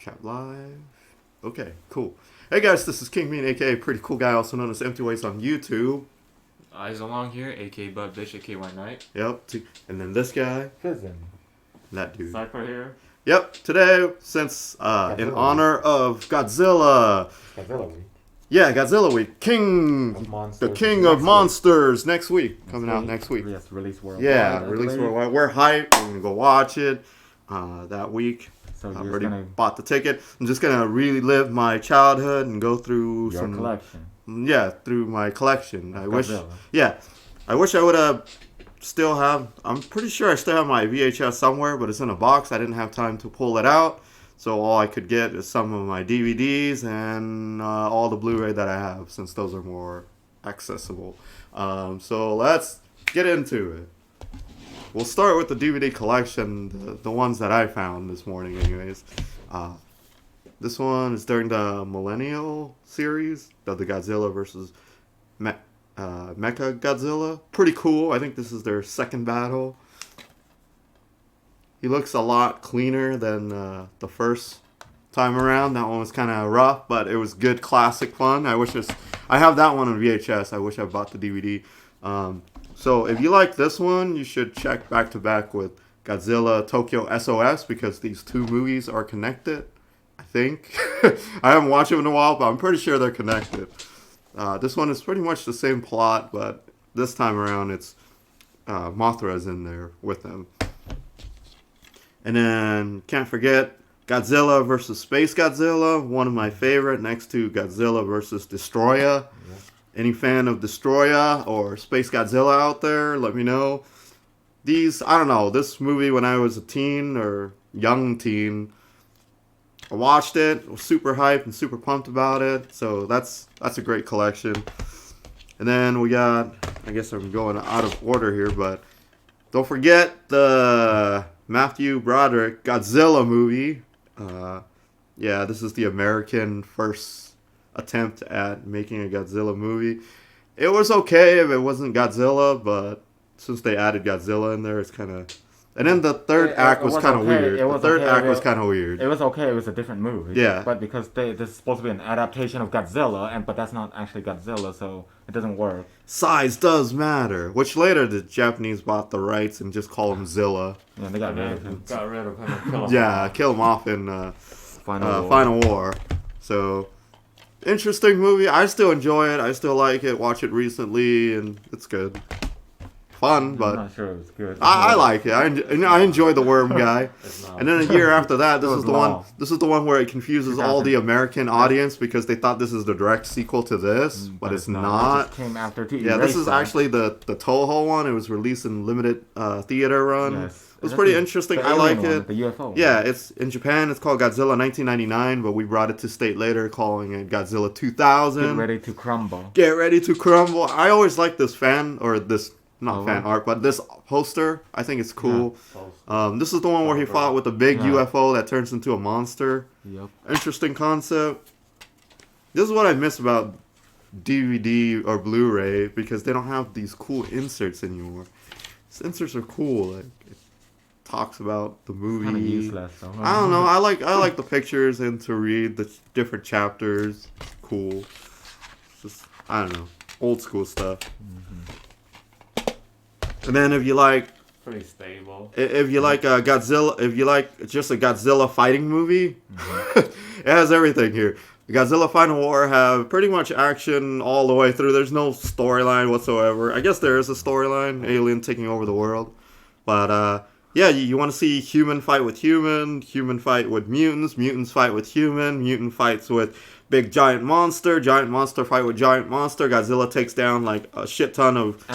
Chat live. Okay, cool. Hey guys, this is King Mean, aka Pretty Cool Guy, also known as Empty Waste on YouTube. Eyes Along here, aka Bud Bitch, aka White Knight. Yep. And then this guy. Fizzin. That dude. Cypher here. Yep. Today, since in honor of Godzilla. Godzilla Week. Yeah, Godzilla Week. The King of Monsters next week. Coming out next week. Yes, release worldwide. Yeah, release worldwide. We're hyped. We're gonna go watch it that week. So I've you're already gonna bought the ticket. I'm just gonna relive my childhood and go through your collection. Yeah, through my collection. I wish Godzilla. I would have still have. I'm pretty sure I still have my VHS somewhere, but it's in a box. I didn't have time to pull it out, so all I could get is some of my DVDs and all the Blu-ray that I have, since those are more accessible. So let's get into it. We'll start with the DVD collection, the ones that I found this morning anyways. This one is during the Millennial series, the Godzilla versus Mechagodzilla. Pretty cool. I think this is their second battle. He looks a lot cleaner than the first time around. That one was kind of rough, but it was good classic fun. I have that one on VHS. I wish I bought the DVD. So if you like this one, you should check back to back with Godzilla Tokyo SOS, because these two movies are connected, I think. I haven't watched them in a while, but I'm pretty sure they're connected. This one is pretty much the same plot, but this time around it's Mothra's in there with them. And then, can't forget, Godzilla versus Space Godzilla, one of my favorite, next to Godzilla versus Destroyer. Yeah. Any fan of Destroyer or Space Godzilla out there, let me know. I don't know, this movie when I was a teen or young teen, I watched it, was super hyped and super pumped about it, so that's a great collection. And then we got, I guess I'm going out of order here, but don't forget the Matthew Broderick Godzilla movie. Yeah, this is the American first attempt at making a Godzilla movie. It was okay if it wasn't Godzilla, but since they added Godzilla in there, it's kind of... And then the third act was kind of weird. The third act was kind of weird. It was okay. It was a different movie. Yeah. But because this is supposed to be an adaptation of Godzilla, but that's not actually Godzilla, so it doesn't work. Size does matter. Which later the Japanese bought the rights and just call him Zilla. Yeah, they got rid of him. Got rid of him. Kill him off in Final War. So, interesting movie. I still enjoy it. I still like it. Watch it recently, and it's good. Fun, but I'm not sure it was good. I like it. I enjoy the worm guy. And then a year after that, this is the one where it confuses all the American audience because they thought this is the direct sequel to this, but it's not. It just came after this is actually the Toho one. It was released in limited theater run. Yes. It was pretty interesting. I like it. The UFO. Yeah, it's in Japan. It's called Godzilla 1999, but we brought it to state later, calling it Godzilla 2000. Get ready to crumble. Get ready to crumble. I always like this fan art, but this poster, I think it's cool. Yeah. This is the one where he fought with a big UFO that turns into a monster. Yep. Interesting concept. This is what I miss about DVD or Blu-ray, because they don't have these cool inserts anymore. These inserts are cool. Like, it talks about the movie. Kind of useless, though. I don't know. I like the pictures and to read the different chapters. Cool. It's just, I don't know, old school stuff. Mm-hmm. And then if you like, pretty stable. If you like Godzilla, if you like just a Godzilla fighting movie, it has everything here. Godzilla Final War have pretty much action all the way through. There's no storyline whatsoever. I guess there is a storyline, alien taking over the world. But yeah, you want to see human fight with human fight with mutants fight with mutant fights with big giant monster fight with giant monster. Godzilla takes down like a shit ton of...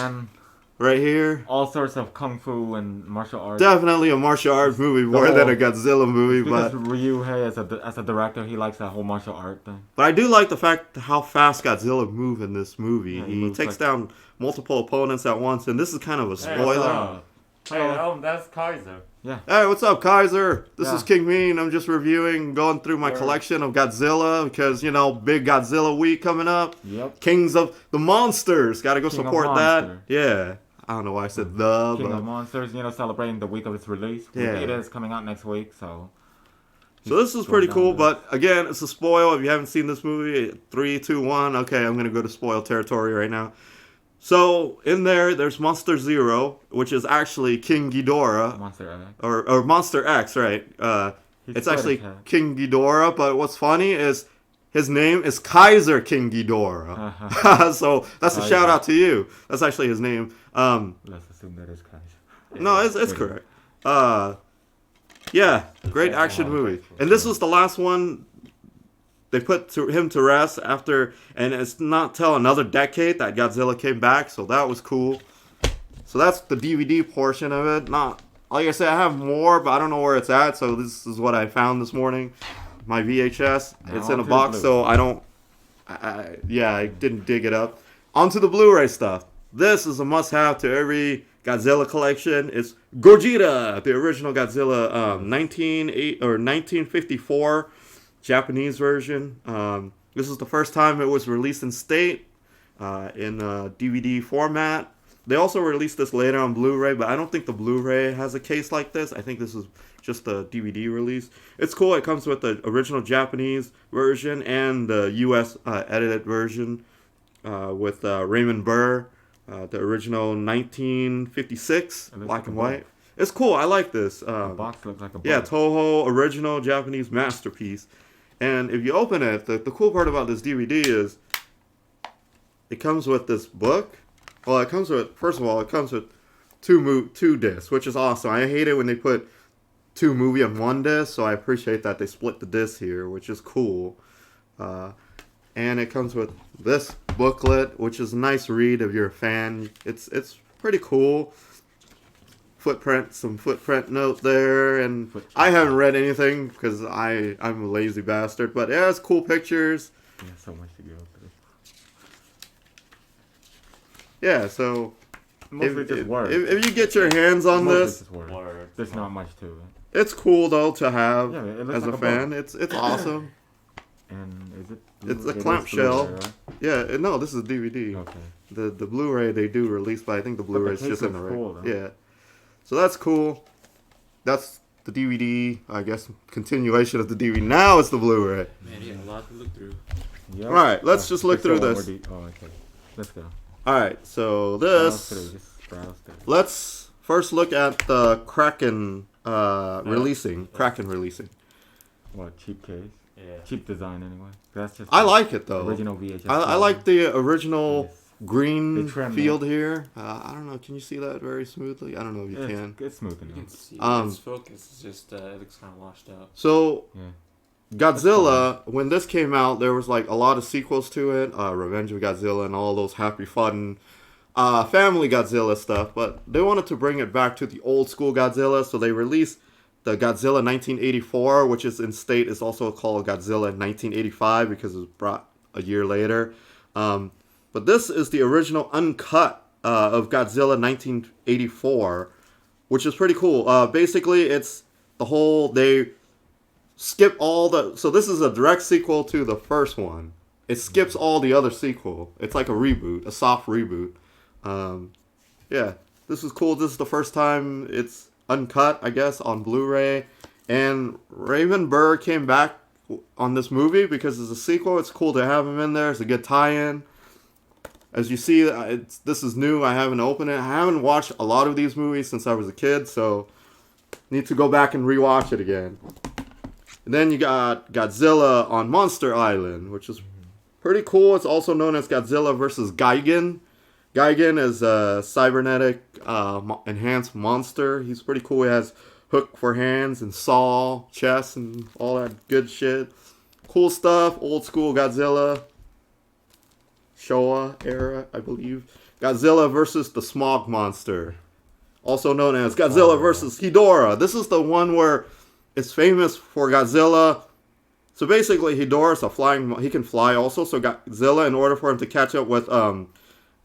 right here. All sorts of kung fu and martial arts. Definitely a martial arts movie more than a Godzilla movie. Because Ryuhei, as a director, he likes that whole martial art thing. But I do like the fact how fast Godzilla moves in this movie. Yeah, he takes down multiple opponents at once, and this is kind of a spoiler. That's Kaiser. Yeah. Hey, what's up, Kaiser? This is King Mean. I'm just going through my collection of Godzilla because, big Godzilla week coming up. Yep. Kings of the Monsters. Gotta go King support that. Yeah. I don't know why I said King of Monsters, celebrating the week of its release. Yeah. It is coming out next week, so So this is pretty cool, but again, it's a spoil. If you haven't seen this movie, 3, 2, 1. Okay, I'm gonna go to spoil territory right now. So in there's Monster Zero, which is actually King Ghidorah, Monster X. or Monster X, right? It's actually King Ghidorah, but what's funny is his name is Kaiser King Ghidorah. So that's a shout out to you. That's actually his name. Let's assume that is Kaiser. No, it's correct. Yeah, great action movie. And this was the last one they put him to rest after, and it's not till another decade that Godzilla came back, so that was cool. So that's the DVD portion of it. Not, like I said, I have more, but I don't know where it's at, so this is what I found this morning. My VHS. It's in a box, so I don't, I didn't dig it up. Onto the Blu-ray stuff. This is a must-have to every Godzilla collection. It's Gojira, the original Godzilla, 1954 Japanese version. This is the first time it was released in state in DVD format. They also released this later on Blu-ray, but I don't think the Blu-ray has a case like this. I think this is just the DVD release. It's cool. It comes with the original Japanese version and the US edited version with Raymond Burr. The original 1956 black and white. It's cool. I like this. The box looks like a box. Yeah, Toho original Japanese masterpiece. And if you open it, the cool part about this DVD is it comes with this book. Well, it comes with, first of all, it comes with two discs, which is awesome. I hate it when they put 2 movies on 1 disc, so I appreciate that they split the disc here, which is cool. And it comes with this booklet, which is a nice read if you're a fan. It's pretty cool. Some footprint note there, and I haven't read anything because I'm a lazy bastard, but it has cool pictures. Yeah, so much to go through. Yeah, so Mostly just words. If you get your hands on this, there's not much to it. It's cool though to have as like a fan. It's awesome. And is it? It's a clamshell. Right? Yeah, no, this is DVD. Okay. The Blu-ray they do release, but I think the Blu-ray is just in the cool, yeah. So that's cool. That's the DVD, I guess, continuation of the DVD. Now it's the Blu-ray. Man, you got a lot to look through. Yep. All right, let's just look through this. Okay. Let's go. All right, so this. Let's first look at the Kraken releasing. Kraken releasing. What, cheap case? Yeah. Cheap design anyway. That's just. I like it though. Original VHS. I like the original green field here. I don't know. Can you see that very smoothly? I don't know if you can. It's smooth enough. You can see its focus is just it looks kind of washed out. So, Godzilla, when this came out, there was like a lot of sequels to it. Revenge of Godzilla and all those happy fun family Godzilla stuff. But they wanted to bring it back to the old school Godzilla, so they released the Godzilla 1984, which is in state is also called Godzilla 1985 because it was brought a year later. But this is the original uncut of Godzilla 1984, which is pretty cool. Basically, it's the whole, they skip all the, so this is a direct sequel to the first one. It skips all the other sequel. It's like a reboot, a soft reboot. Yeah, this is cool. This is the first time it's uncut, I guess, on Blu-ray. And Raymond Burr came back on this movie because it's a sequel. It's cool to have him in there. It's a good tie-in. As you see, this is new. I haven't opened it. I haven't watched a lot of these movies since I was a kid, so need to go back and rewatch it again. And then you got Godzilla on Monster Island, which is pretty cool. It's also known as Godzilla versus Gigan. Gigan is a cybernetic enhanced monster. He's pretty cool. He has hook for hands and saw, chest, and all that good shit. Cool stuff. Old school Godzilla. Showa era, I believe. Godzilla versus the Smog Monster. Also known as Godzilla versus Hedorah. This is the one where it's famous for Godzilla. So basically, Hedorah is a flying... He can fly also. So Godzilla, in order for him to catch up with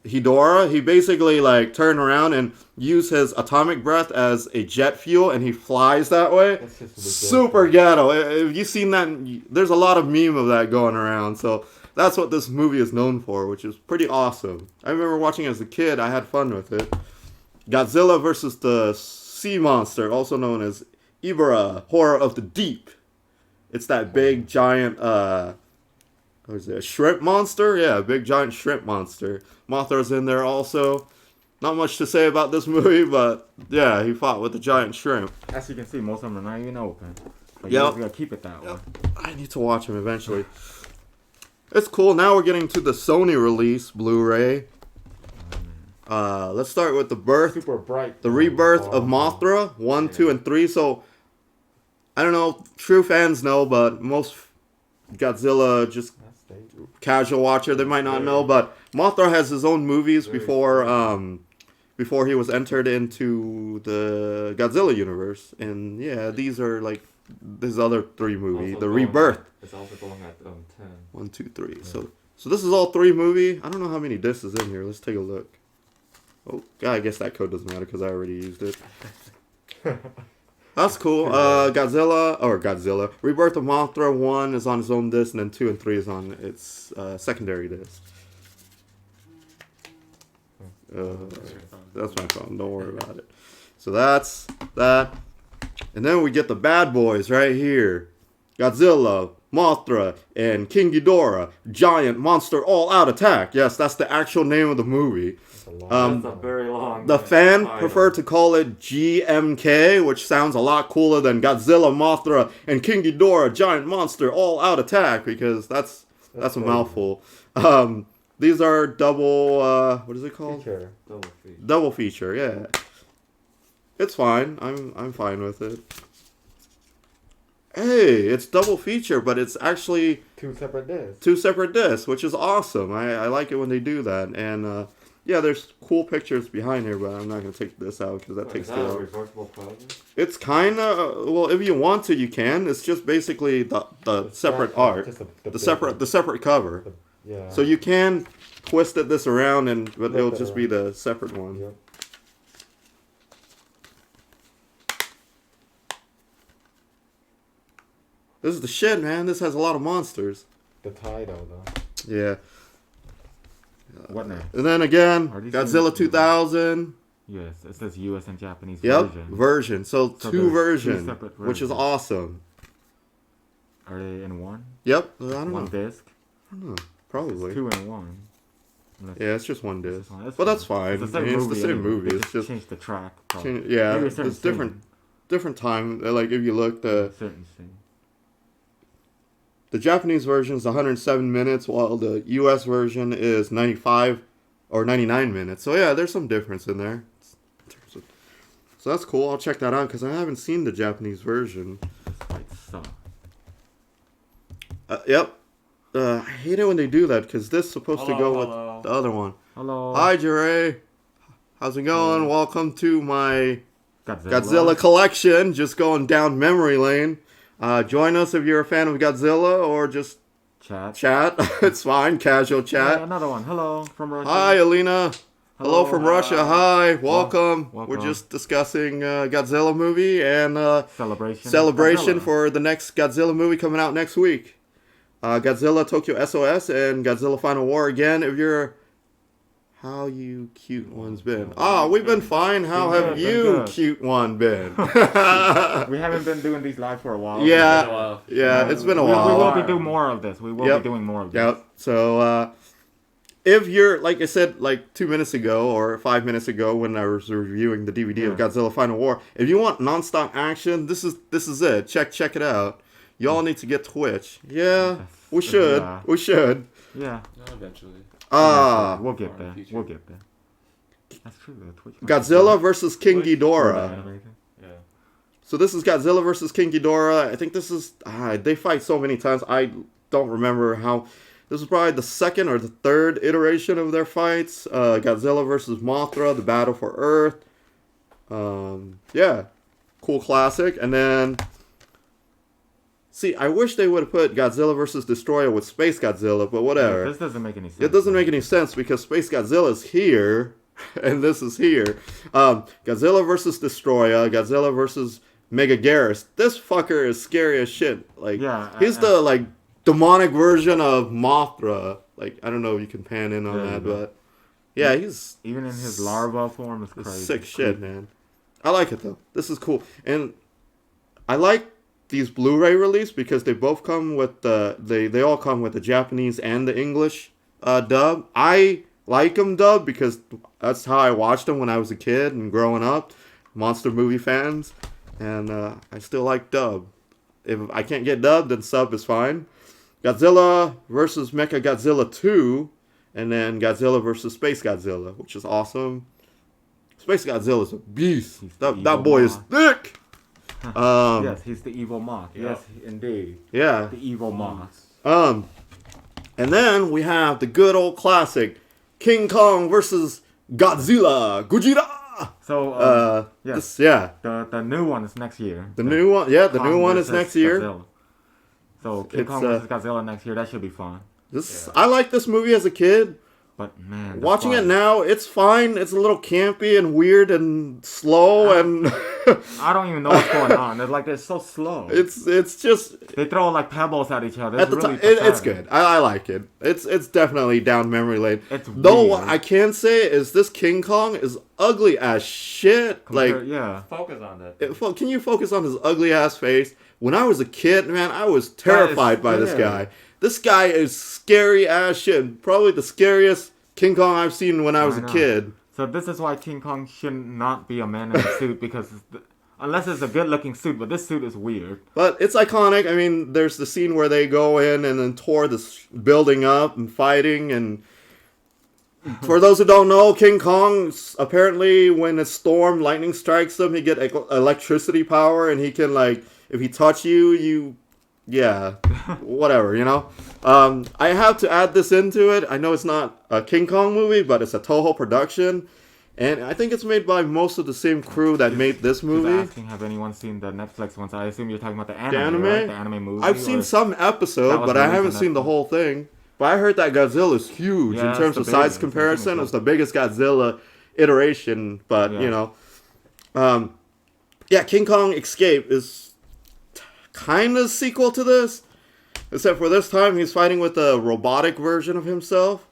Hedorah, he basically like turned around and used his atomic breath as a jet fuel, and he flies that way. Super ghetto. If you've seen that, there's a lot of meme of that going around. So that's what this movie is known for, which is pretty awesome. I remember watching it as a kid. I had fun with it. Godzilla versus the Sea Monster, also known as Ibara, Horror of the Deep. It's that big giant what is it? A shrimp monster? Yeah, a big giant shrimp monster. Mothra's in there also. Not much to say about this movie, but yeah, he fought with a giant shrimp. As you can see, most of them are not even open. But Yep. you just gotta keep it that way. I need to watch him eventually. It's cool. Now we're getting to the Sony release Blu-ray. Let's start with Super bright. the rebirth of Mothra 1, 2, and 3. So I don't know, true fans know, but most Godzilla just casual watcher they might not know. But Mothra has his own movies before he was entered into the Godzilla universe, and yeah, these are like his other 3 movies. The Rebirth. It's also going at 10. 1, 2, 3. Yeah. So this is all 3 movie. I don't know how many discs is in here. Let's take a look. Oh, yeah, I guess that code doesn't matter because I already used it. That's cool. Godzilla. Rebirth of Mothra 1 is on its own disc, and then 2 and 3 is on its secondary disc. That's my phone. Don't worry about it. So that's that. And then we get the bad boys right here. Godzilla, Mothra, and King Ghidorah. Giant Monster All-Out Attack. Yes, that's the actual name of the movie. That's a very long. The fan title. prefer to call it GMK, which sounds a lot cooler than Godzilla, Mothra, and King Ghidorah, Giant Monster All-Out Attack, because that's a mouthful. These are double, what is it called? Feature. Double feature, yeah. It's fine. I'm fine with it. Hey, it's double feature, but it's actually 2 separate discs. 2 separate discs, which is awesome. I like it when they do that. And yeah, there's cool pictures behind here, but I'm not gonna take this out because that takes too a long. reversible cover? It's kind of well, if you want to, you can. It's just basically the separate art, the separate cover. Yeah. So you can twist this around, but it'll just be the separate one. Yep. This is the shit, man. This has a lot of monsters. The title, though. Yeah. What now? And then again, Are these Godzilla in- 2000. Yes, it says US and Japanese Yep, version. version. So So 2 there's 2 versions, separate which is versions. awesome. Are they in one? Yep. I don't One know. disc? I don't know. Probably. 2 in 1. Yeah, it's just one disc. That's But that's fine. It's the same I mean, movie. it's the same anyway. movie. They It's just change the track. Probably. yeah. Maybe a certain It's different time. Like if you look, Certain scene. the Japanese version is 107 minutes, while the U.S. version is 95 or 99 minutes. So yeah, there's some difference in there. So that's cool. I'll check that out because I haven't seen the Japanese version. This fight sucks. Yep. I hate it when they do that because this is supposed to go with the other one. Hello. Hi, Jure. How's it going? Hello. Welcome to my Godzilla Collection. Just going down memory lane. Join us if you're a fan of Godzilla or just chat. It's fine. Casual chat. Yeah, another one. Hello from Russia. Hi, Alina. Hello from Russia. Hi. Welcome. Welcome. We're just discussing Godzilla movie and Celebration celebration Godzilla. for the next Godzilla movie coming out next week. Godzilla Tokyo SOS and Godzilla Final War again. If you're... How you cute one's been? We've been fine. How Been have good, you, been good. cute one, been? We haven't been doing these live for a while. Yeah, it's been a We while. will be doing more of this. We will be doing more of this. Yep. So, if you're, like I said, like 2 minutes ago or 5 minutes ago when I was reviewing the DVD of Godzilla Final War, if you want nonstop action, this is it. Check it out. Y'all need to get Twitch. Yeah, we should. Yeah. We should. Yeah. No, eventually. We'll get there. Future. We'll get there. That's true. The Twitch Godzilla versus King Ghidorah. Yeah. So this is Godzilla versus King Ghidorah. I think this is... they fight so many times. I don't remember how... This is probably the second or the third iteration of their fights. Godzilla versus Mothra, the battle for Earth. Yeah. Cool classic. And then... See, I wish they would have put Godzilla versus Destroyer with Space Godzilla, but whatever. Yeah, this doesn't make any sense. It doesn't make any sense because Space Godzilla's here, and this is here. Godzilla versus Destroyer, Godzilla versus Megagarus. This fucker is scary as shit. Like, he's the like demonic version of Mothra. Like, I don't know if you can pan in on that, but yeah, he's even in his larva form is crazy. Sick shit, man. I like it though. This is cool, and I like these Blu-ray release because they both come with they all come with the Japanese and the English dub. I like them dubbed because that's how I watched them when I was a kid and growing up. Monster movie fans, and I still like dub. If I can't get dubbed, then sub is fine. Godzilla versus Mechagodzilla 2, and then Godzilla versus Space Godzilla, which is awesome. Space Godzilla is a beast. That boy is thick. Yes, he's the evil moth. Yep. Yes, indeed. Yeah. The evil moth. And then we have the good old classic, King Kong versus Godzilla. Gojira. So, yes. The new one is next year. The new one is versus next year. Godzilla. So King Kong versus Godzilla next year. That should be fun. I like this movie as a kid. But man, watching it now, it's fine. It's a little campy and weird and slow and. I don't even know what's going on. It's so slow. It's just they throw like pebbles at each other. At the time, it's good. I like it. It's definitely down memory lane. Though what I can say is this King Kong is ugly as shit. Focus on that. Can you focus on his ugly ass face? When I was a kid, man, I was terrified by this guy. This guy is scary as shit. Probably the scariest King Kong I've seen when I was a kid. So this is why King Kong should not be a man in a suit because unless it's a good-looking suit, but this suit is weird. But it's iconic. I mean, there's the scene where they go in and then tore this building up and fighting. And for those who don't know, King Kong, apparently when a storm, lightning strikes him, he get electricity power and he can, like, if he touch you... Yeah, whatever, you know. I have to add this into it. I know it's not a King Kong movie, but it's a Toho production. And I think it's made by most of the same crew that made this movie. Just asking, have anyone seen the Netflix ones? I assume you're talking about the anime, right? The anime movie? I've seen some episode, but I haven't seen the whole thing. But I heard that Godzilla is huge in terms of size comparison. It's the biggest Godzilla iteration, but, you know. King Kong Escape is kind of sequel to this, except for this time he's fighting with a robotic version of himself.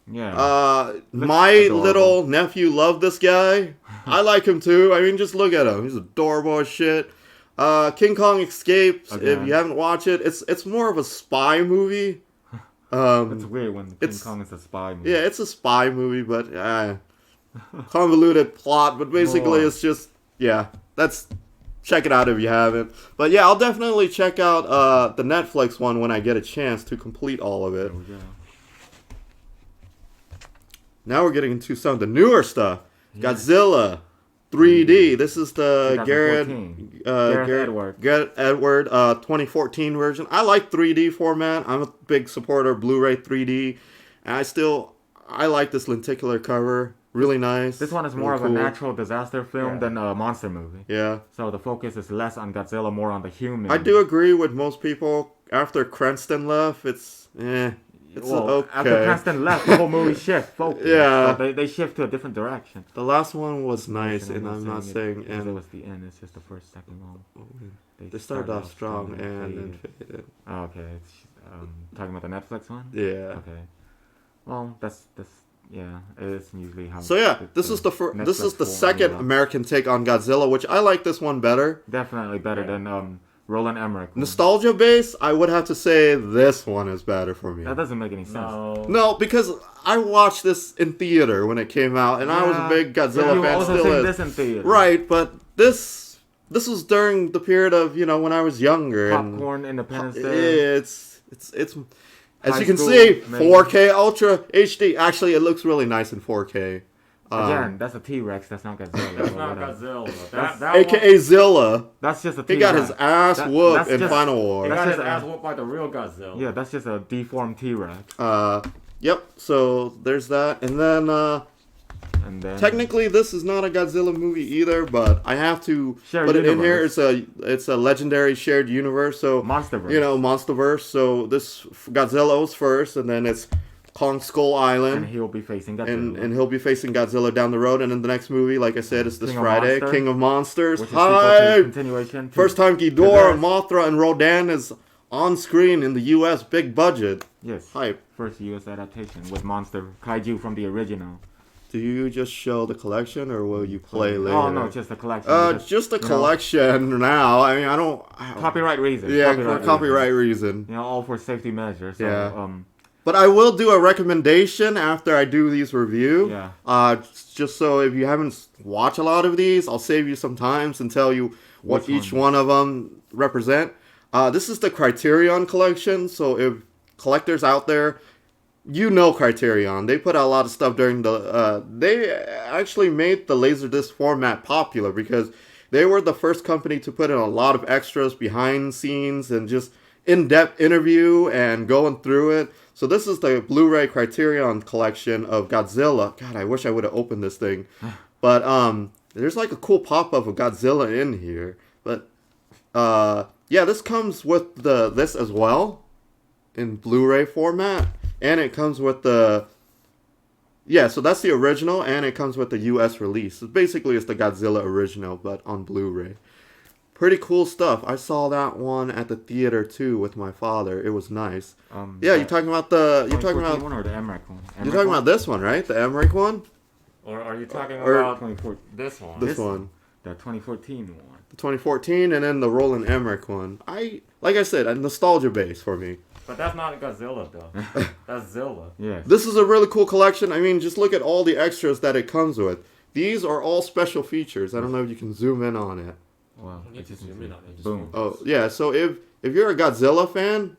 My little nephew loved this guy. I like him too. I mean, just look at him. He's adorable as shit. King Kong Escapes. If you haven't watched it, it's more of a spy movie. It's weird when King Kong is a spy movie. Yeah, it's a spy movie, but convoluted plot. But basically, it's just that's. Check it out if you haven't. But yeah, I'll definitely check out the Netflix one when I get a chance to complete all of it. Now we're getting into some of the newer stuff. Godzilla 3D. This is the Garrett Edward 2014 version. I like 3D format. I'm a big supporter of Blu-ray 3D. And I like this lenticular cover. Really nice. This one is more of a natural disaster film than a monster movie. Yeah. So the focus is less on Godzilla, more on the human. I do agree with most people. After Cranston left, it's okay. After Cranston left, the whole movie shift focus. Yeah. So they shift to a different direction. The last one was nice, and I'm not saying... it was the end. It's just the first, second one. They started off strong and then faded. Oh, okay. Talking about the Netflix one? Yeah. Okay. Well, that's yeah, it is usually how. So yeah, this is the second American take on Godzilla, which I like this one better. Definitely better than Roland Emmerich. Nostalgia base, I would have to say this one is better for me. That doesn't make any sense. No, because I watched this in theater when it came out, and I was a big Godzilla fan. Still is. This in theater. Right, but this was during the period of when I was younger. Popcorn, Independence Day. It's. As you can see, 4K Ultra HD. Actually, it looks really nice in 4K. Again, that's a T-Rex. That's not Godzilla. That's not Godzilla. That's AKA Zilla. That's just a T-Rex. He got his ass whooped in Final War. He got his ass whooped by the real Godzilla. Yeah, that's just a deformed T-Rex. Yep. So there's that, and then technically this is not a Godzilla movie either, but I have to put it in here. It's a legendary shared universe. So Monsterverse. Monsterverse. So this Godzilla was first, and then it's Kong Skull Island. And he'll be facing Godzilla. And he'll be facing Godzilla down the road. And then the next movie, like I said, is this Friday, King of Monsters. Hi! Continuation. First time Ghidorah, Mothra, and Rodan is on screen in the U.S. Big budget. Yes. Hype. First U.S. adaptation with monster kaiju from the original. Do you just show the collection, or will you play later? Oh no, just the collection. Just the collection now. I mean, I don't. Copyright reasons. Yeah, for copyright reason. You know, all for safety measures. So, Yeah. But I will do a recommendation after I do these review. Yeah. Just so if you haven't watched a lot of these, I'll save you some times and tell you what each one of them represent. This is the Criterion Collection. So if collectors out there, you know Criterion. They put out a lot of stuff during the... they actually made the Laserdisc format popular because they were the first company to put in a lot of extras behind the scenes and just in-depth interview and going through it. So this is the Blu-ray Criterion Collection of Godzilla. God, I wish I would have opened this thing. But there's like a cool pop-up of Godzilla in here. But yeah, this comes with this as well in Blu-ray format. And it comes with the... Yeah, so that's the original, and it comes with the US release. So basically, it's the Godzilla original, but on Blu-ray. Pretty cool stuff. I saw that one at the theater, too, with my father. It was nice. Yeah, you're talking about the... You're talking about... one or the Emmerich one? You're talking about this one, right? The Emmerich one? Or are you talking about this one? This one. The 2014 one. The 2014, and then the Roland Emmerich one. Like I said, a nostalgia base for me. But that's not Godzilla, though. That's Zilla. Yes. This is a really cool collection. I mean, just look at all the extras that it comes with. These are all special features. I don't know if you can zoom in on it. Wow. You can zoom in on it. Boom. Oh, yeah. So if you're a Godzilla fan,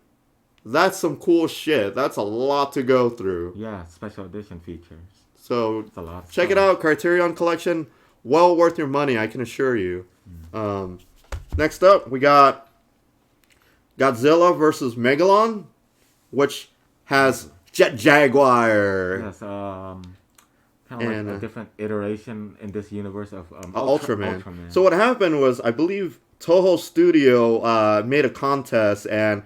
that's some cool shit. That's a lot to go through. Yeah, special edition features. So It's a lot of check it stuff. out. Criterion Collection. Well worth your money, I can assure you. Next up, we got Godzilla versus Megalong, which has Jet Jaguar. Yes, kind of like a different iteration in this universe of Ultraman. Ultraman. So what happened was, I believe Toho Studio made a contest, and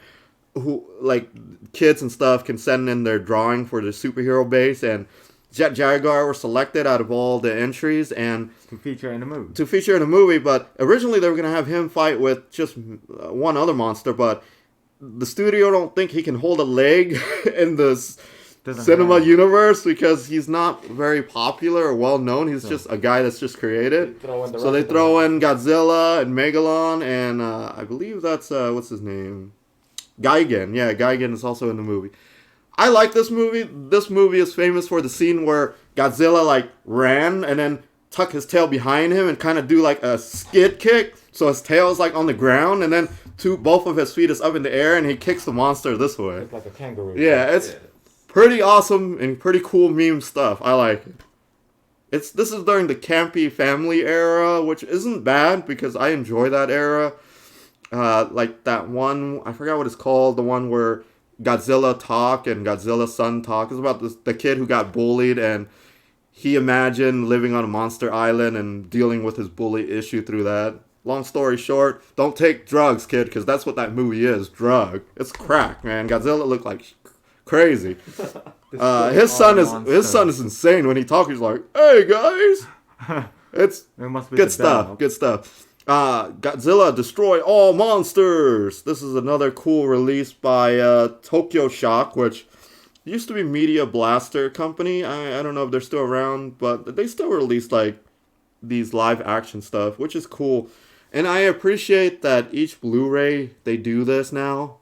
kids and stuff can send in their drawing for the superhero base, and Jet Jaguar were selected out of all the entries and to feature in the movie. But originally they were going to have him fight with just one other monster, but the studio don't think he can hold a leg in the cinema universe because he's not very popular or well known. He's just a guy that's just created. So they throw in Godzilla and Megalon, and I believe that's what's his name? Gigan. Yeah, Gigan is also in the movie. I like this movie. This movie is famous for the scene where Godzilla ran and then tuck his tail behind him and kind of do like a skid kick. So his tail is on the ground, and then both of his feet is up in the air, and he kicks the monster this way. It's like a kangaroo. Yeah, it's pretty awesome and pretty cool meme stuff. I like it. This is during the campy family era, which isn't bad because I enjoy that era. Like that one, I forgot what it's called, the one where Godzilla talk and Godzilla son talk. It's about the kid who got bullied, and he imagined living on a monster island and dealing with his bully issue through that. Long story short, don't take drugs, kid, because that's what that movie is, drug. It's crack, man. Godzilla looked like crazy. His son is insane. When he talks, he's like, "Hey guys," it's good stuff. Good stuff. Godzilla Destroy All Monsters. This is another cool release by Tokyo Shock, which used to be Media Blaster Company. I don't know if they're still around, but they still release these live action stuff, which is cool. And I appreciate that each Blu-ray they do this now.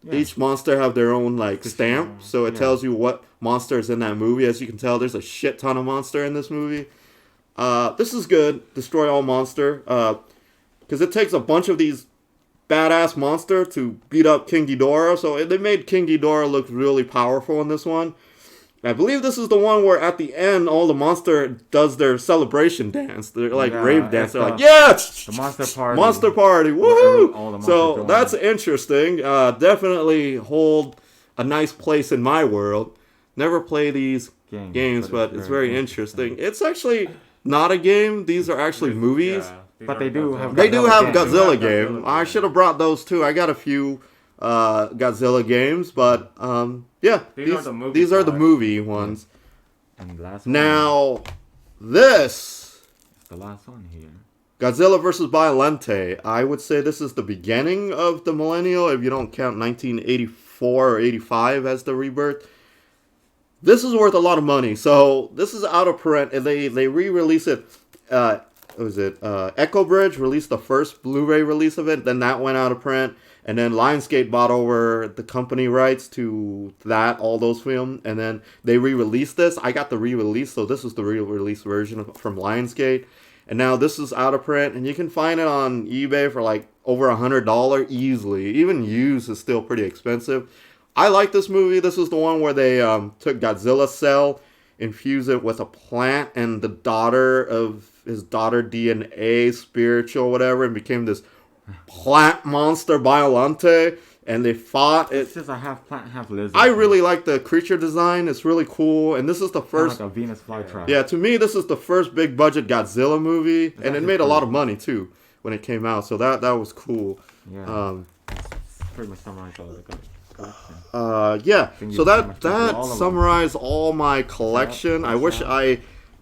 Yeah. Each monster have their own stamp, so it tells you what monster is in that movie. As you can tell, there's a shit ton of monster in this movie. This is good, Destroy All Monster, because it takes a bunch of these badass monster to beat up King Ghidorah. So they made King Ghidorah look really powerful in this one. I believe this is the one where at the end all the monster does their celebration dance. They're rave dance. They're the monster party. Monster party, woohoo! So that's interesting. Definitely hold a nice place in my world. Never play these games, but it's very interesting. It's actually not a game. These are actually movies. Yeah, but they do have Godzilla game. I should have brought those too. I got a few Godzilla games, but these are the movie ones. And the last now, this is the last one here. Godzilla vs. Biollante. I would say this is the beginning of the millennial, if you don't count 1984 or 85 as the rebirth. This is worth a lot of money. So this is out of print, and they re-release it. What was it? Echo Bridge released the first Blu-ray release of it. Then that went out of print, and then Lionsgate bought over the company rights to all those films, and then they re-released this. I got the re-release, so this is the re-release version from Lionsgate, and now this is out of print, and you can find it on eBay for like over $100 easily. Even used is still pretty expensive. I like this movie. This is the one where they took Godzilla's cell, infused it with a plant, and the daughter of his daughter DNA, spiritual, whatever, and became this plant monster Biolante, and they fought. It's just a half plant, half lizard. I really like the creature design. It's really cool, and this is the first. Like a Venus flytrap. Yeah, to me, this is the first big budget Godzilla movie, and it made a lot of money too when it came out. So that was cool. Yeah. Pretty much summarized all of the collection. Yeah. So that summarized all my collection. I wish I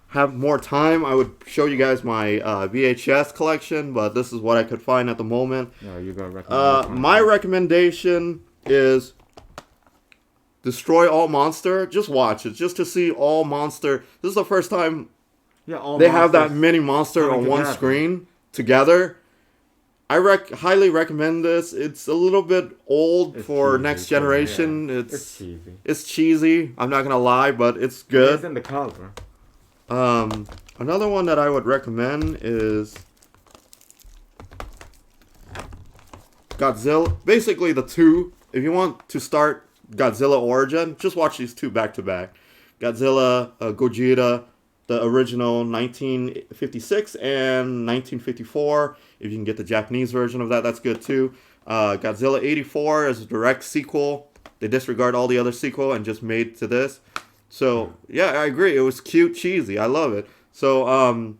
have more time. I would show you guys my VHS collection, but this is what I could find at the moment. Yeah, you got recommend. My recommendation is Destroy All Monster. Just watch it, just to see all monster. This is the first time they have that many monster on one screen together. I highly recommend this. It's a little bit old for cheesy, next generation. Yeah. It's cheesy. It's cheesy. I'm not gonna lie, but it's good. It's in the cover. Another one that I would recommend is Godzilla. Basically, the two. If you want to start Godzilla Origin, just watch these two back to back. Godzilla, Gojira, the original 1956 and 1954. If you can get the Japanese version of that, that's good too. Godzilla 84 is a direct sequel. They disregard all the other sequel and just made to this. So, yeah, I agree. It was cute, cheesy. I love it. So,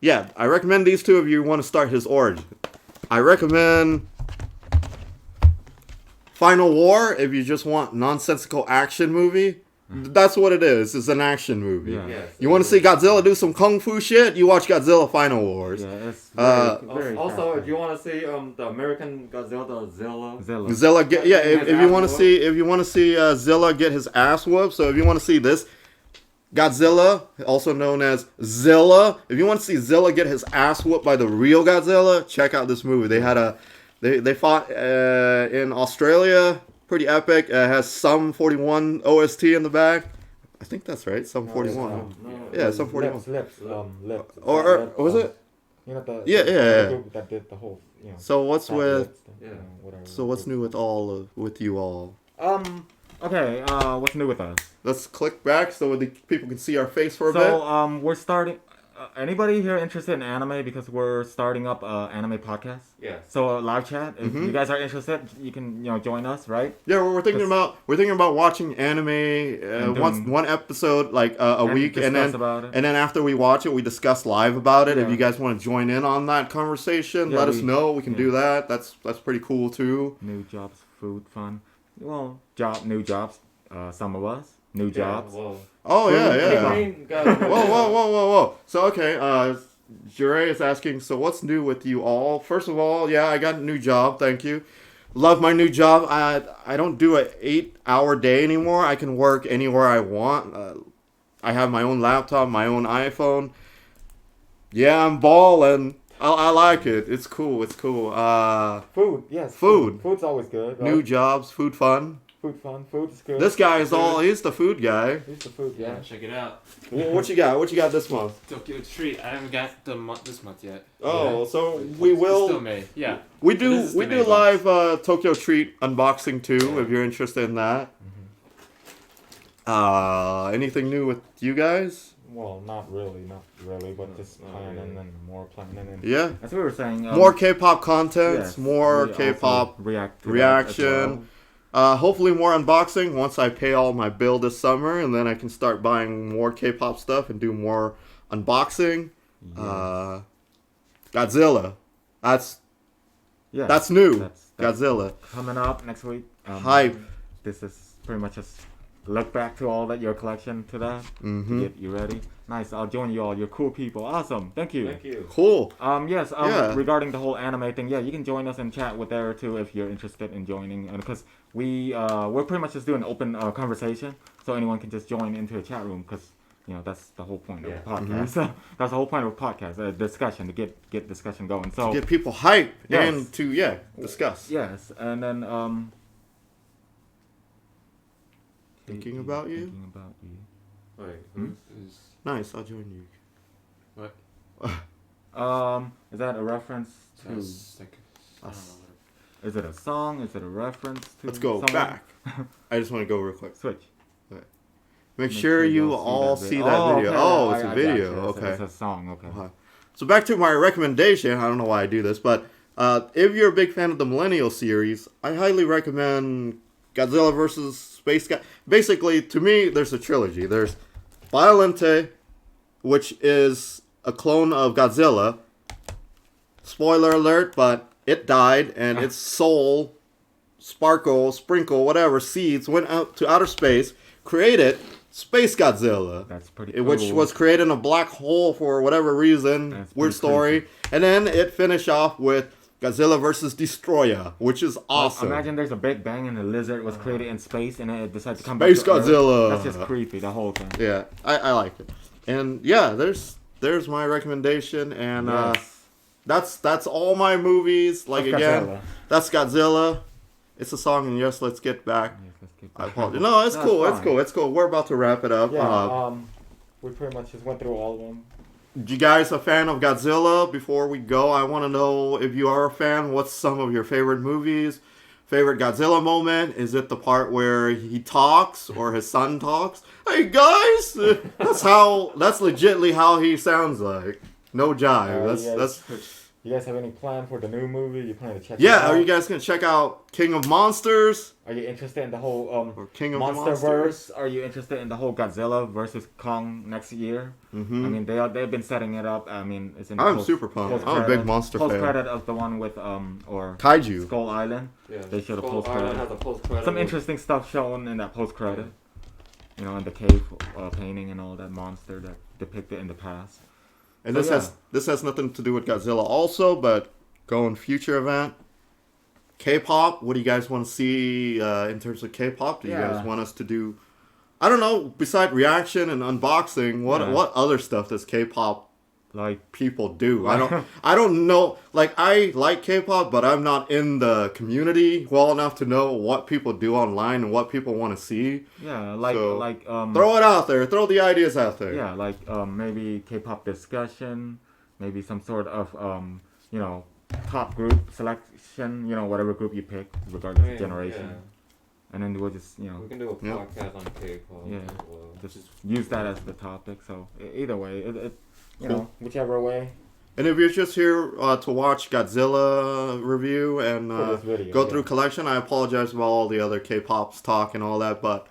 yeah, I recommend these two if you want to start his origin. I recommend Final War if you just want nonsensical action movie. That's what it is. It's an action movie. Yeah. Yes, you want to see Godzilla do some kung fu shit? You watch Godzilla Final Wars. Yeah, it's very also, if you want to see the American Godzilla, Zilla if you want to see Zilla get his ass whooped. So if you want to see this Godzilla, also known as Zilla, if you want to see Zilla get his ass whooped by the real Godzilla, check out this movie. They fought in Australia. Pretty epic. It has Sum 41 OST in the back. I think that's right. Sum 41. Yeah, Sum 41. Lips. Or was it? You know the that did the whole. You know, so what's with? So what's new with you all? Okay. What's new with us? Let's click back so the people can see our face for a bit. So we're starting. Anybody here interested in anime? Because we're starting up an anime podcast. Yeah. So live chat. If you guys are interested, you can join us, right? Yeah, we're thinking about watching anime one episode like a week, and then after we watch it, we discuss live about it. Yeah. If you guys want to join in on that conversation, let us know. We can do that. That's pretty cool too. New jobs, food, fun. Well, new jobs. Some of us. New jobs. Whoa. Oh, yeah. Whoa. So, okay, Jure is asking, so what's new with you all? First of all, yeah, I got a new job. Thank you. Love my new job. I don't do an 8-hour day anymore. I can work anywhere I want. I have my own laptop, my own iPhone. Yeah, I'm balling. I like it. It's cool. Food, yes. Food. Food's always good. Right? New jobs, food fun. Food is good. This guy he's the food guy. He's the food guy. Yeah, check it out. What you got? What you got this month? Tokyo Treat. I haven't got this month yet. Oh, so we will. It's still May. Yeah. We do live Tokyo Treat unboxing too if you're interested in that. Anything new with you guys? Well, not really, but just planning and more planning. And yeah. That's what we were saying. More K-pop content, more K-pop reaction. Hopefully more unboxing once I pay all my bill this summer, and then I can start buying more K-pop stuff and do more unboxing. Yes. Godzilla, that's new. That's Godzilla coming up next week. Hype. This is pretty much just look back to all that your collection to that. Mm-hmm. To get you ready. Nice. I'll join you all. You're cool people. Awesome. Thank you. Thank you. Cool. Yes. Yeah. Regarding the whole anime thing, yeah, you can join us and chat with there too if you're interested in joining. Because we're pretty much just doing open conversation, so anyone can just join into a chat room. Because that's the whole point of a podcast. Mm-hmm. That's the whole point of a podcast, a discussion to get discussion going. So Get people hyped Yes. and to discuss. yes, and then Thinking about you. Thinking about you. Wait, Hmm? who's Nice. I'll join you. what? Is that a reference to? That's like, I don't know what Is it a song? Is it a reference to? Let's go someone? back. I just want to go real quick. Switch. Make sure you you'll all see that Oh, video. okay. Oh, it's a I video. gotcha. Okay. It's a song. Okay. Uh-huh. So back to my recommendation. I don't know why I do this, but if you're a big fan of the Millennial series, I highly recommend Godzilla vs. Space God. Basically, to me, there's a trilogy. There's Violente, which is a clone of Godzilla. Spoiler alert, but it died, and its soul, sprinkle, whatever, seeds went out to outer space, created Space Godzilla. That's pretty cool. Which was created in a black hole for whatever reason. That's Weird pretty story. creepy. And then it finished off with Godzilla vs. Destroyer, which is awesome. Imagine there's a big bang and a lizard was created in space and it decided to come Space back to Earth. Godzilla. That's just creepy, the whole thing. Yeah, I like it. And yeah, there's my recommendation, and Yes. that's all my movies. Like That's again, Godzilla. that's Godzilla. It's a song, and yes, let's get back. Yes, let's get I back. apologize. No, it's That's cool. It's fine. cool. It's cool. We're about to wrap it up. Yeah, we pretty much just went through all of them. You guys a fan of Godzilla? Before we go, I want to know if you are a fan, what's some of your favorite movies? Favorite Godzilla moment? Is it the part where he talks or his son talks? Hey guys! That's legitly how he sounds like. No jive. That's You guys have any plan for the new movie? You plan to check it yeah, out? are you guys gonna check out King of Monsters? Are you interested in the whole Or King of Monsterverse? Monsters? Are you interested in the whole Godzilla versus Kong next year? Mm-hmm. I mean, they've been setting it up. I mean, it's in the I'm super pumped. I'm a big monster fan. Post credit of the one with or Kaiju. Skull Island. Yeah, They showed a Skull post-credit. Island has a post-credit. Some interesting stuff shown in that post credit. You know, in the cave painting and all that monster that depicted in the past. And So, this has nothing to do with Godzilla also, but going future event. K-pop, what do you guys want to see in terms of K-pop? Do you Yeah. guys want us to do, I don't know, beside reaction and unboxing, what other stuff does K-pop Like, people do? I don't know, like I like K-pop, but I'm not in the community well enough to know what people do online and what people want to see. yeah, So, like Throw it out there, throw the ideas out there. yeah, like maybe K-pop discussion, maybe some sort of you know, top group selection, you know, whatever group you pick, regardless of generation. And then we'll just, you know, We can do a Yeah. podcast on K-pop. Yeah. as well. just use that as the topic. So either way, it you know, whichever way. And if you're just here to watch Godzilla review and For this video, go yeah. through collection, I apologize about all the other K-pop's talk and all that, but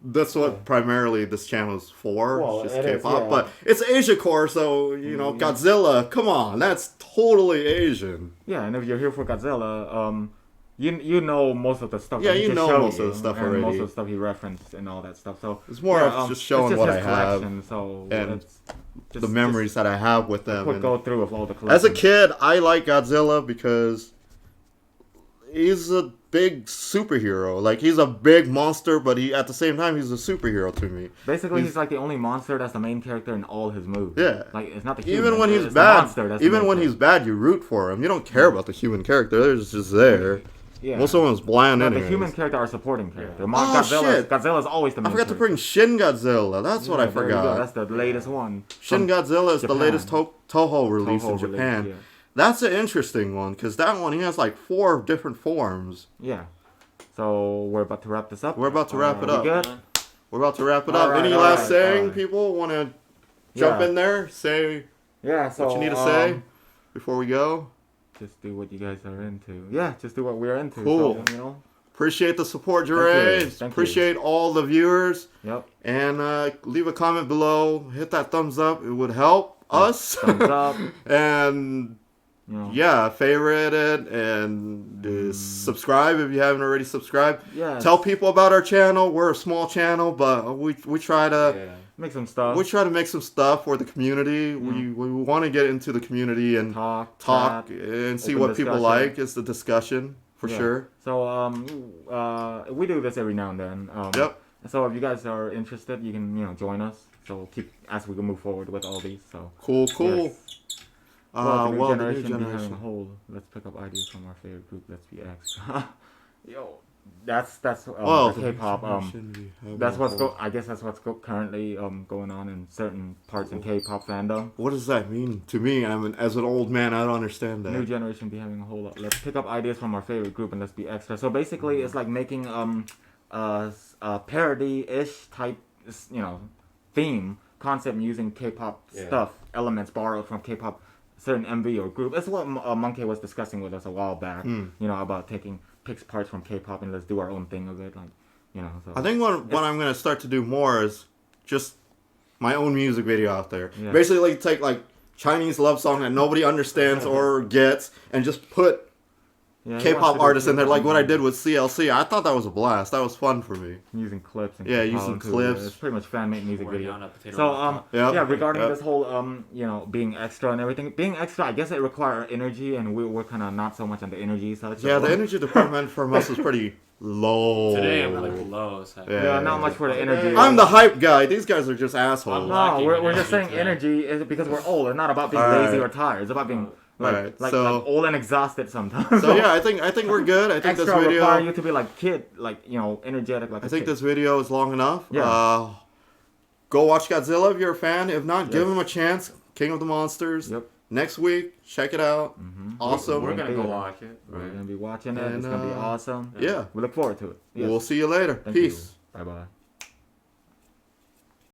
that's what primarily this channel is for. Well, it's just it is, K-pop, yeah. but it's AsiaKore, so you know Godzilla. Come on, that's totally Asian. Yeah, and if you're here for Godzilla, you know most of the stuff. Yeah, that he you just know showed most of you, the stuff and already. most of the stuff he referenced and all that stuff. So It's more of just showing it's what his I have collection, So and it's just, the memories that I have with them. Quick and- go through of all the collections. As a kid, I like Godzilla because he's a big superhero. Like, he's a big monster, but at the same time, he's a superhero to me. Basically, he's like the only monster that's the main character in all his movies. Yeah. Like, it's not the human. Even when he's it's the bad, monster that's the even main when he's character. bad, you root for him. You don't care about the human character. They're just there. Yeah. Most of them is bland But anyways. the human character are supporting character. Oh, shit. Godzilla's always the main I forgot to character. bring Shin Godzilla. That's what I Yeah, there you go. forgot. That's the latest one. Shin from Godzilla is the Japan. latest Toho release Toho in release, Japan. yeah. That's an interesting one, because that one, he has like 4 different forms. Yeah. So we're about to wrap this up. We're about to wrap it We up. good? We're about to wrap it All up. right, Any all last right, saying, all right. people? Want to jump Yeah. in there? Say Yeah. So what you need to say before we go? Just do what you guys are into. Yeah, just do what we're into. Cool. So, you know. Appreciate the support, you. Jure. Thank you. Appreciate all the viewers. Yep. And leave a comment below. Hit that thumbs up. It would help us. Thumbs up. And You know. Yeah, favorite it and subscribe if you haven't already subscribed. Yeah. Tell people about our channel. We're a small channel, but we try to Yeah. Make some stuff. we try to make some stuff for the community. We want to get into the community and talk talk chat, and see open what people discussion. like. Is the discussion for Yeah. sure. So we do this every now and then. Yep. So if you guys are interested, you can join us. So keep as we move forward with all these. So Cool. yes. Well, the new The generation be having a whole. Let's pick up ideas from our favorite group. Let's be extra. Yo, that's Well, the K-pop. That's what's I guess that's what's currently going on in certain parts in K-pop fandom. What does that mean to me? As an old man, I don't understand that. New generation be having a whole lot. Let's pick up ideas from our favorite group and let's be extra. So basically, it's like making a parody-ish type, theme concept using K-pop stuff, elements borrowed from K-pop, certain MV or group. That's what Monkey was discussing with us a while back. About picks parts from K-pop and let's do our own thing of it. So I think what I'm gonna start to do more is just my own music video out there. Yeah. Basically, take like Chinese love song that nobody understands or gets, and just put yeah, he wants K-pop to do artists in there. K-pop Like what I did with CLC. I thought that was a blast. That was fun for me. using clips and Yeah, compiling using to it. clips. It's pretty much fan-made music video. Oriana Potato So Laptop. Yep. regarding Yep. this whole being extra and everything, being extra, I guess it requires energy, and we're kind of not so much on the energy side. So Yeah, the energy department for us was pretty low. Today I'm like low as heck. yeah, not much for the energy. I'm the hype guy. These guys are just assholes. I'm No, lacking we're in just saying energy energy is because we're old. It's not about being Alright. lazy or tired. It's about being Alright, like so- old and exhausted sometimes. So yeah, I think we're good. I think extra this require you video. to be like kid, energetic like I a think kid. this video is long enough. Yeah. Go watch Godzilla if you're a fan. If not, give Yes. him a chance. King of the Monsters. Yep. Next week, check it out. Awesome. We're gonna go Yeah. watch it. We're Right? gonna be watching it. And, It's gonna be awesome. Yeah. We look forward to it. Yes. We'll see you later. Thank Peace. Bye bye.